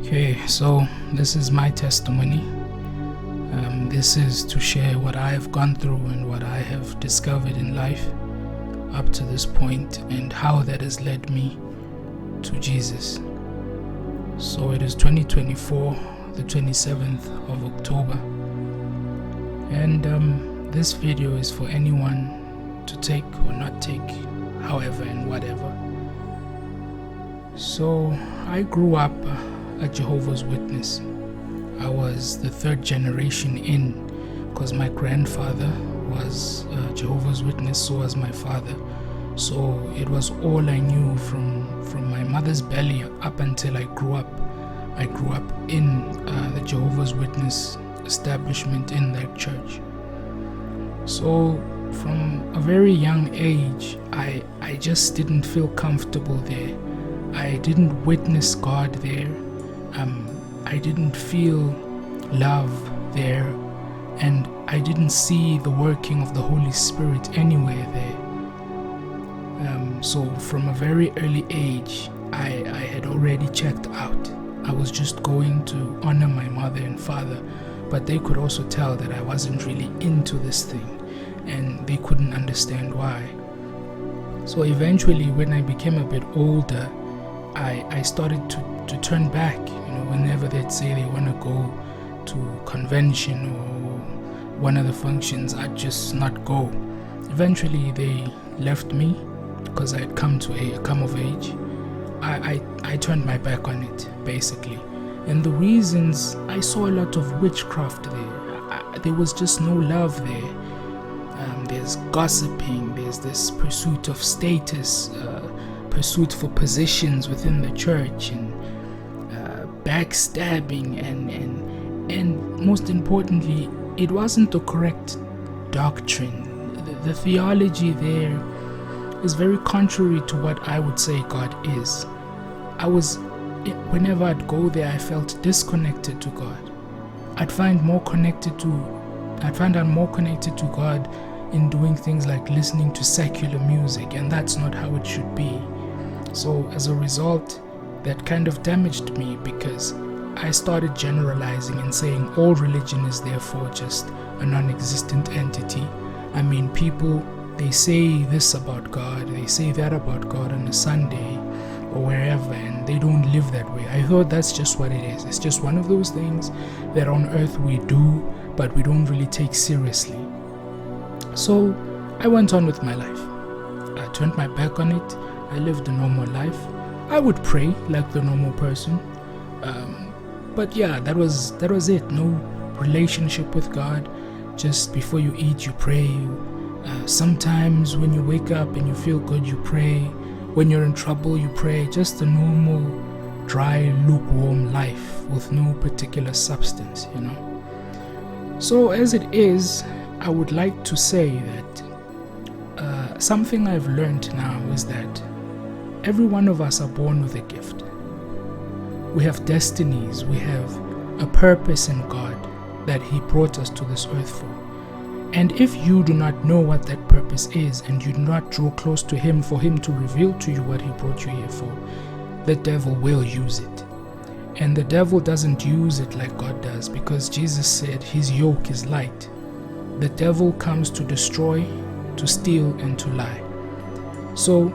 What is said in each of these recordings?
Okay, so this is my testimony. This is to share what I have gone through and what I have discovered in life up to this point and how that has led me to Jesus. So it is 2024, the 27th of October, and this video is for anyone to take or not take, however and whatever. So I grew up a Jehovah's Witness. I was the third generation in, because my grandfather was a Jehovah's Witness, so was my father. So it was all I knew from my mother's belly up until I grew up. I grew up in the Jehovah's Witness establishment in that church. So from a very young age, I just didn't feel comfortable there. I didn't witness God there. I didn't feel love there, and I didn't see the working of the Holy Spirit anywhere there. So from a very early age, I had already checked out. I was just going to honor my mother and father, but they could also tell that I wasn't really into this thing, and they couldn't understand why. So eventually, when I became a bit older, I started to turn back. Whenever they'd say they want to go to convention or one of the functions, I'd just not go. Eventually they left me because I'd come of age. I turned my back on it, basically. And the reasons, I saw a lot of witchcraft there. There was just no love there. There's gossiping, there's this pursuit of status, pursuit for positions within the church, and backstabbing, and most importantly, it wasn't the correct doctrine. The theology there is very contrary to what I would say God is. Whenever I'd go there, I felt disconnected to God. I'd find I'm more connected to God in doing things like listening to secular music, and that's not how it should be. So as a result, that kind of damaged me, because I started generalizing and saying all religion is therefore just a non-existent entity. I mean, people, they say this about God, they say that about God on a Sunday or wherever, and they don't live that way. I thought that's just what it is. It's just one of those things that on earth we do, but we don't really take seriously. So I went on with my life. I turned my back on it. I lived a normal life. I would pray like the normal person, but yeah, that was it. No relationship with God. Just before you eat, you pray. Sometimes when you wake up and you feel good, you pray. When you're in trouble, you pray. Just a normal, dry, lukewarm life with no particular substance, So as it is, I would like to say that something I've learned now is that every one of us are born with a gift. We have destinies. We have a purpose in God that He brought us to this earth for. And if you do not know what that purpose is, and you do not draw close to Him for Him to reveal to you what He brought you here for, the devil will use it. And the devil doesn't use it like God does, because Jesus said His yoke is light. The devil comes to destroy, to steal, and to lie. So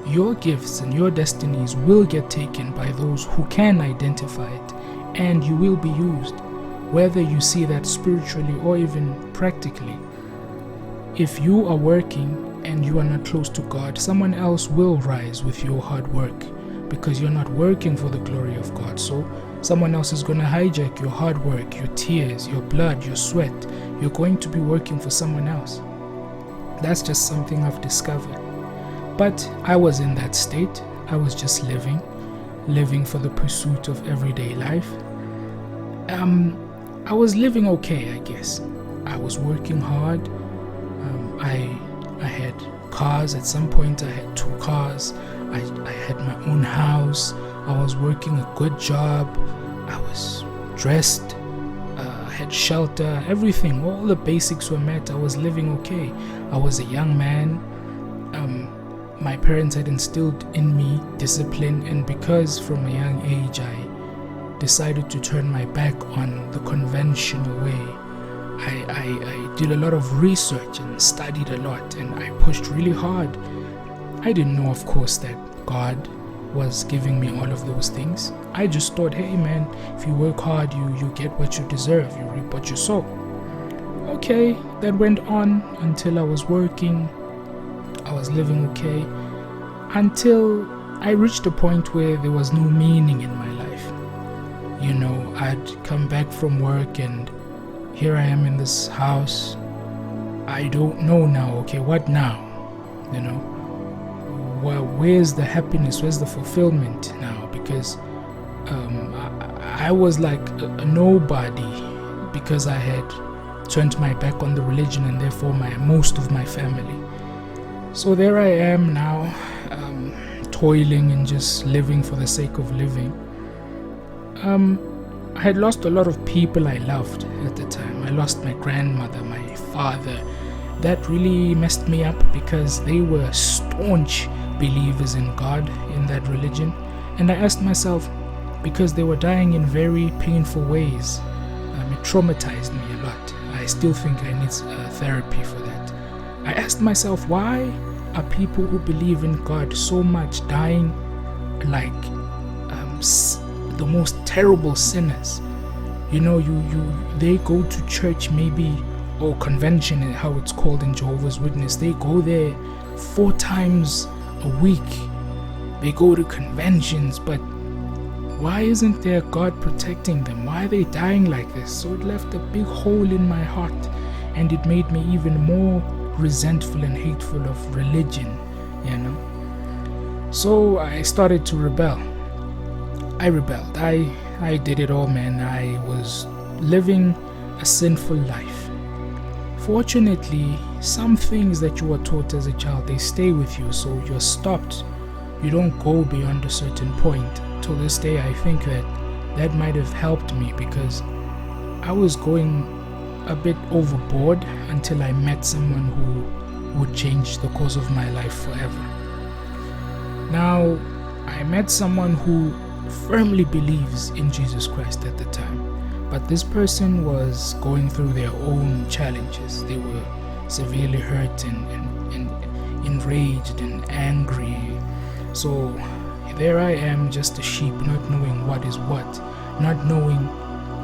your gifts and your destinies will get taken by those who can identify it, and you will be used, whether you see that spiritually or even practically. If you are working and you are not close to God, someone else will rise with your hard work, because you're not working for the glory of God. So someone else is going to hijack your hard work, your tears, your blood, your sweat. You're going to be working for someone else. That's just something I've discovered. But I was in that state. I was just living for the pursuit of everyday life. I was living okay, I guess. I was working hard. I had cars. At some point I had 2 cars. I had my own house. I was working a good job. I was dressed. I had shelter. Everything, all the basics were met. I was living okay. I was a young man. My parents had instilled in me discipline, and because from a young age decided to turn my back on the conventional way. I did a lot of research and studied a lot, and I pushed really hard. I didn't know, of course, that God was giving me all of those things. I just thought, hey man, if you work hard, you get what you deserve, you reap what you sow. Okay, that went on until I was working, I was living okay, until I reached a point where there was no meaning in my life. You know, I'd come back from work and here I am in this house. I don't know now, okay, what now? You know, well, where's the happiness, where's the fulfillment now? Because I was like a nobody because I had turned my back on the religion and therefore most of my family. So there I am now, toiling and just living for the sake of living. I had lost a lot of people I loved at the time. I lost my grandmother, my father. That really messed me up because they were staunch believers in God, in that religion. And I asked myself, because they were dying in very painful ways, it traumatized me a lot. I still think I need therapy for that. I asked myself, why are people who believe in God so much dying like the most terrible sinners? You know, they go to church maybe, or convention, how it's called in Jehovah's Witness. They go there 4 times a week. They go to conventions, but why isn't there God protecting them? Why are they dying like this? So it left a big hole in my heart, and it made me even more resentful and hateful of religion, you know. So I started to rebel. I rebelled. I did it all, man. I was living a sinful life. Fortunately, some things that you were taught as a child, they stay with you, so you're stopped. You don't go beyond a certain point. Till this day, I think that might have helped me because I was going a bit overboard until I met someone who would change the course of my life forever. Now, I met someone who firmly believes in Jesus Christ at the time, but this person was going through their own challenges. They were severely hurt and enraged and angry. So there I am, just a sheep, not knowing what is what, not knowing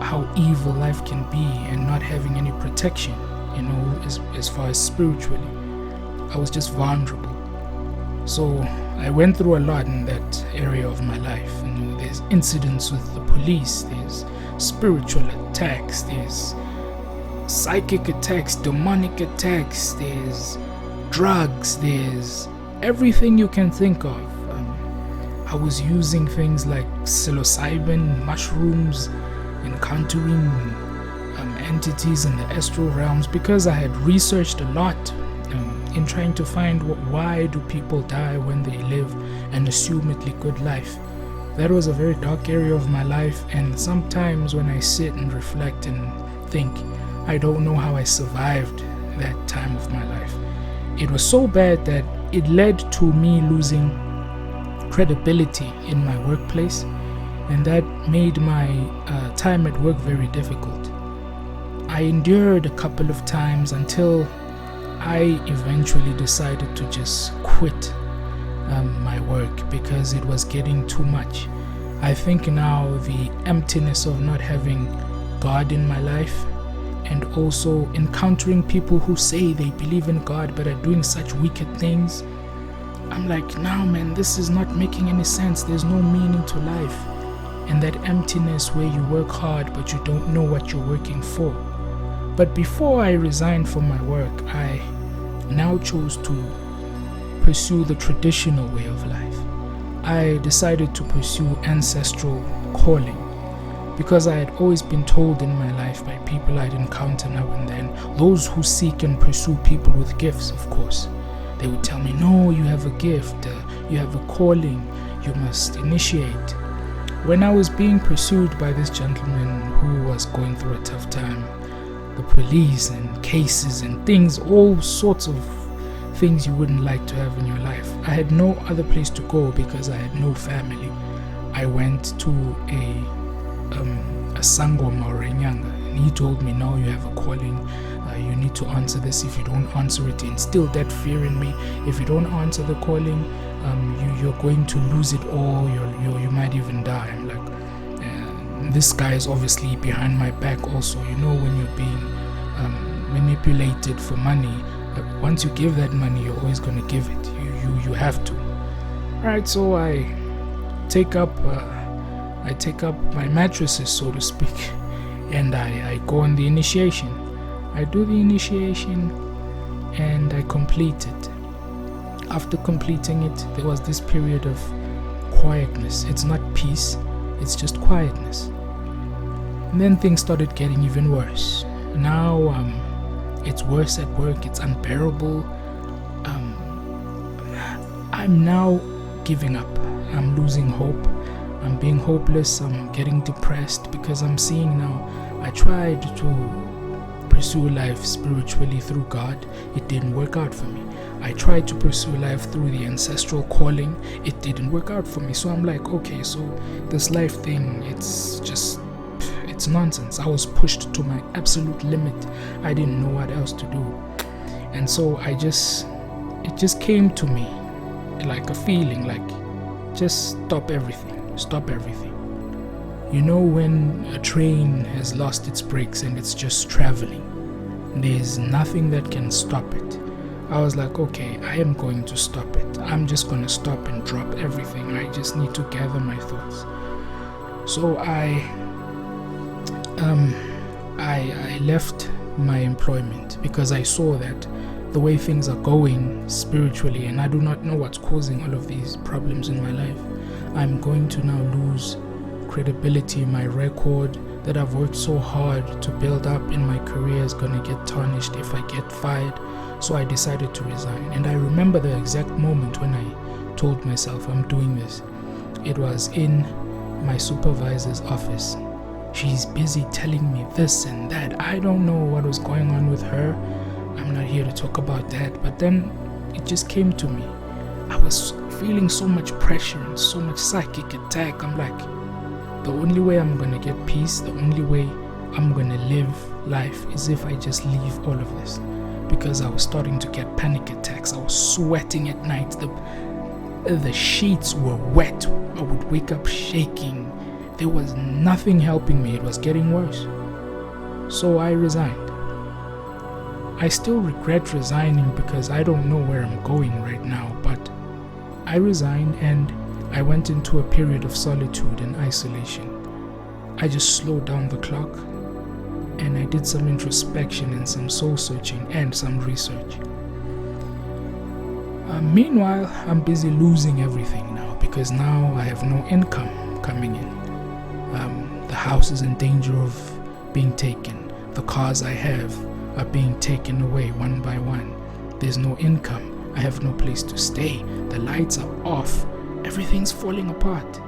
how evil life can be, and not having any protection, you know, as far as spiritually. I was just vulnerable. So I went through a lot in that area of my life. You know, there's incidents with the police, there's spiritual attacks, there's psychic attacks, demonic attacks, there's drugs, there's everything you can think of. I was using things like psilocybin, mushrooms, encountering entities in the astral realms because I had researched a lot in trying to find why do people die when they live an assumedly good life. That was a very dark area of my life, and sometimes when I sit and reflect and think, I don't know how I survived that time of my life. It was so bad that it led to me losing credibility in my workplace, and that made my time at work very difficult. I endured a couple of times until I eventually decided to just quit my work because it was getting too much. I think now the emptiness of not having God in my life, and also encountering people who say they believe in God but are doing such wicked things, I'm like, now man, this is not making any sense. There's no meaning to life. And that emptiness where you work hard but you don't know what you're working for. But before I resigned from my work, I now chose to pursue the traditional way of life. I decided to pursue ancestral calling because I had always been told in my life by people I'd encounter now and then, those who seek and pursue people with gifts, of course. They would tell me, no, you have a gift, you have a calling, you must initiate. When I was being pursued by this gentleman who was going through a tough time, the police and cases and things, all sorts of things you wouldn't like to have in your life. I had no other place to go because I had no family. I went to a a sangoma or a nyanga, and he told me, no, you have a calling, you need to answer this. If you don't answer it, instill that fear in me. If you don't answer the calling, you're going to lose it all. You might even die. I'm like, this guy is obviously behind my back also. When you're being manipulated for money, once you give that money, you're always going to give it. You have to. Right, so I take up my mattresses, so to speak, and I go on the initiation. I do the initiation and I complete it. After completing it, there was this period of quietness. It's not peace, it's just quietness. And then things started getting even worse. Now it's worse at work, it's unbearable. I'm now giving up. I'm losing hope. I'm being hopeless. I'm getting depressed because I'm seeing now. I tried to pursue life spiritually through God. It didn't work out for me. I tried to pursue life through the ancestral calling. It didn't work out for me. So I'm like, okay, so this life thing, it's nonsense. I was pushed to my absolute limit. I didn't know what else to do. And so it just came to me like a feeling, like, just stop everything. When a train has lost its brakes and it's just traveling, there's nothing that can stop it. I was like, okay, I am going to stop it. I'm just going to stop and drop everything. I just need to gather my thoughts. So I left my employment because I saw that the way things are going spiritually, and I do not know what's causing all of these problems in my life. I'm going to now lose credibility. My record that I've worked so hard to build up in my career is going to get tarnished if I get fired. So I decided to resign. And I remember the exact moment when I told myself I'm doing this. It was in my supervisor's office. She's busy telling me this and that. I don't know what was going on with her. I'm not here to talk about that. But then it just came to me. I was feeling so much pressure and so much psychic attack. I'm like, the only way I'm going to get peace, the only way I'm going to live life is if I just leave all of this. Because I was starting to get panic attacks. I was sweating at night. The sheets were wet. I would wake up shaking. There was nothing helping me. It was getting worse. So I resigned. I still regret resigning because I don't know where I'm going right now, but I resigned and I went into a period of solitude and isolation. I just slowed down the clock and I did some introspection and some soul searching and some research. Meanwhile, I'm busy losing everything now because now I have no income coming in. The house is in danger of being taken. The cars I have are being taken away one by one. There's no income. I have no place to stay. The lights are off. Everything's falling apart.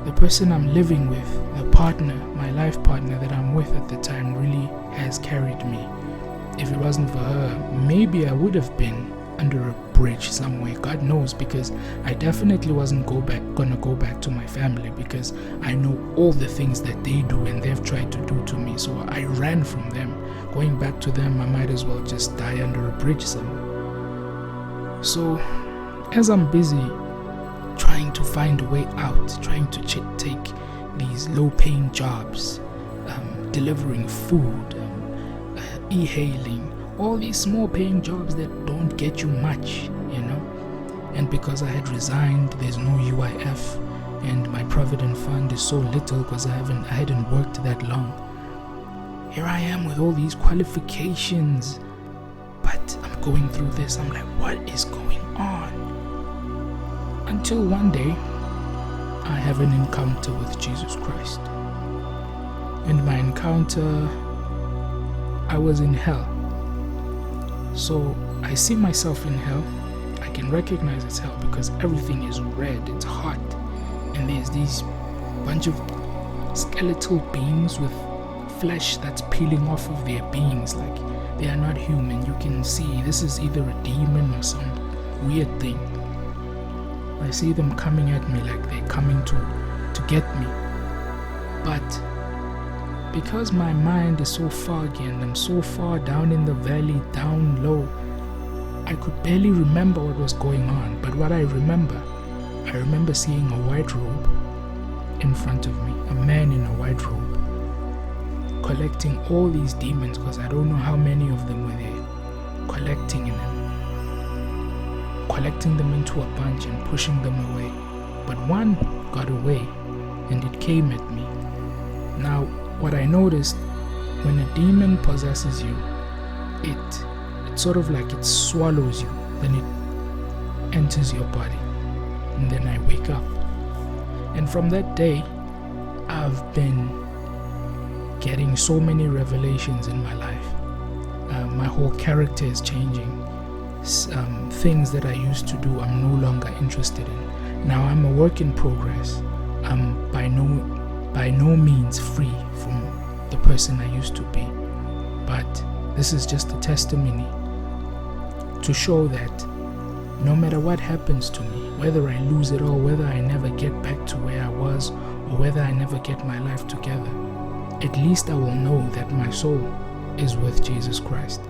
The person I'm living with, the partner, my life partner that I'm with at the time, really has carried me. If it wasn't for her, maybe I would have been under a bridge somewhere. God knows, because I definitely wasn't gonna go back to my family because I know all the things that they do and they've tried to do to me. So I ran from them. Going back to them, I might as well just die under a bridge somewhere. So as I'm busy trying to find a way out, trying to take these low-paying jobs, delivering food, e-hailing, all these small-paying jobs that don't get you much, and because I had resigned, there's no UIF, and my provident fund is so little because I hadn't worked that long. Here I am with all these qualifications, but I'm going through this. I'm like, what is going on? Until one day, I have an encounter with Jesus Christ. And my encounter, I was in hell. So I see myself in hell. I can recognize it's hell because everything is red, it's hot. And there's these bunch of skeletal beings with flesh that's peeling off of their beings, like they are not human. You can see this is either a demon or some weird thing. I see them coming at me like they're coming to get me. But because my mind is so foggy and I'm so far down in the valley, down low, I could barely remember what was going on. But what I remember seeing a white robe in front of me, a man in a white robe, collecting all these demons, because I don't know how many of them were there, collecting them into a bunch and pushing them away. But one got away and it came at me. Now, what I noticed, when a demon possesses you, it's sort of like it swallows you, then it enters your body, and then I wake up. And from that day, I've been getting so many revelations in my life. My whole character is changing. Things that I used to do, I'm no longer interested in. Now I'm a work in progress. I'm by no means free from the person I used to be. But this is just a testimony to show that no matter what happens to me, whether I lose it all, whether I never get back to where I was, or whether I never get my life together, at least I will know that my soul is with Jesus Christ.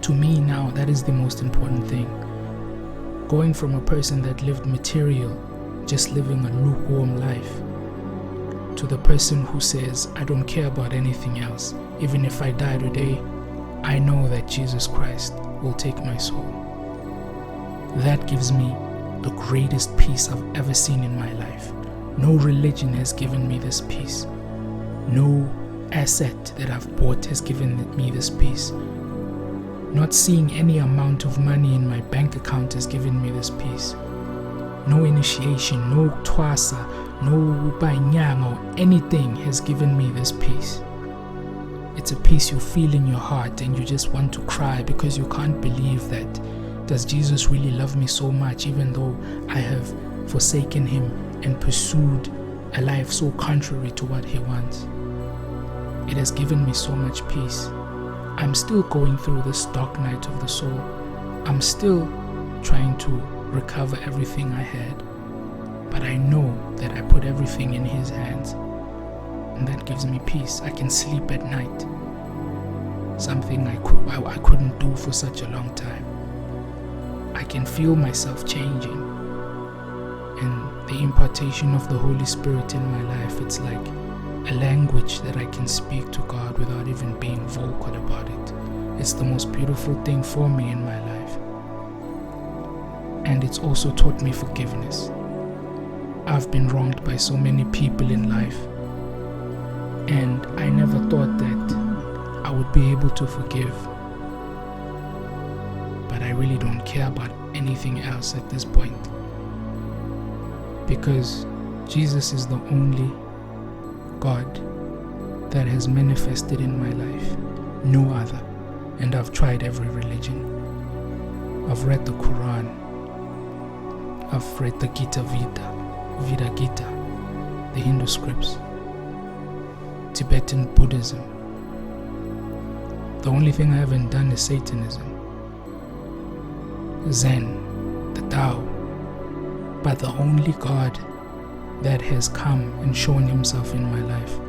To me now, that is the most important thing. Going from a person that lived material, just living a lukewarm life, to the person who says, I don't care about anything else. Even if I die today, I know that Jesus Christ will take my soul. That gives me the greatest peace I've ever seen in my life. No religion has given me this peace. No asset that I've bought has given me this peace. Not seeing any amount of money in my bank account has given me this peace. No initiation, no twasa, no banyang or anything has given me this peace. It's a peace you feel in your heart and you just want to cry because you can't believe that. Does Jesus really love me so much even though I have forsaken him and pursued a life so contrary to what he wants? It has given me so much peace. I'm still going through this dark night of the soul. I'm still trying to recover everything I had. But I know that I put everything in his hands. And that gives me peace. I can sleep at night. Something I couldn't do for such a long time. I can feel myself changing. And the impartation of the Holy Spirit in my life, it's like a language that I can speak to God without even being vocal about it. It's the most beautiful thing for me in my life. And it's also taught me forgiveness. I've been wronged by so many people in life, and I never thought that I would be able to forgive. But I really don't care about anything else at this point, because Jesus is the only God that has manifested in my life, no other. And I've tried every religion. I've read the Quran, I've read the Gita Vida Gita, the Hindu scripts, Tibetan Buddhism. The only thing I haven't done is Satanism, Zen, the Tao. But the only God that has come and shown himself in my life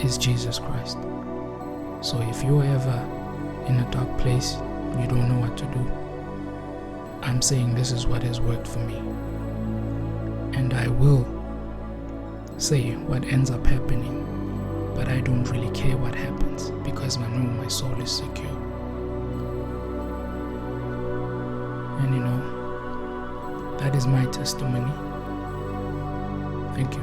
is Jesus Christ. So if you're ever in a dark place, you don't know what to do, I'm saying this is what has worked for me. And I will say what ends up happening, but I don't really care what happens because I know my soul is secure. And that is my testimony. Thank you.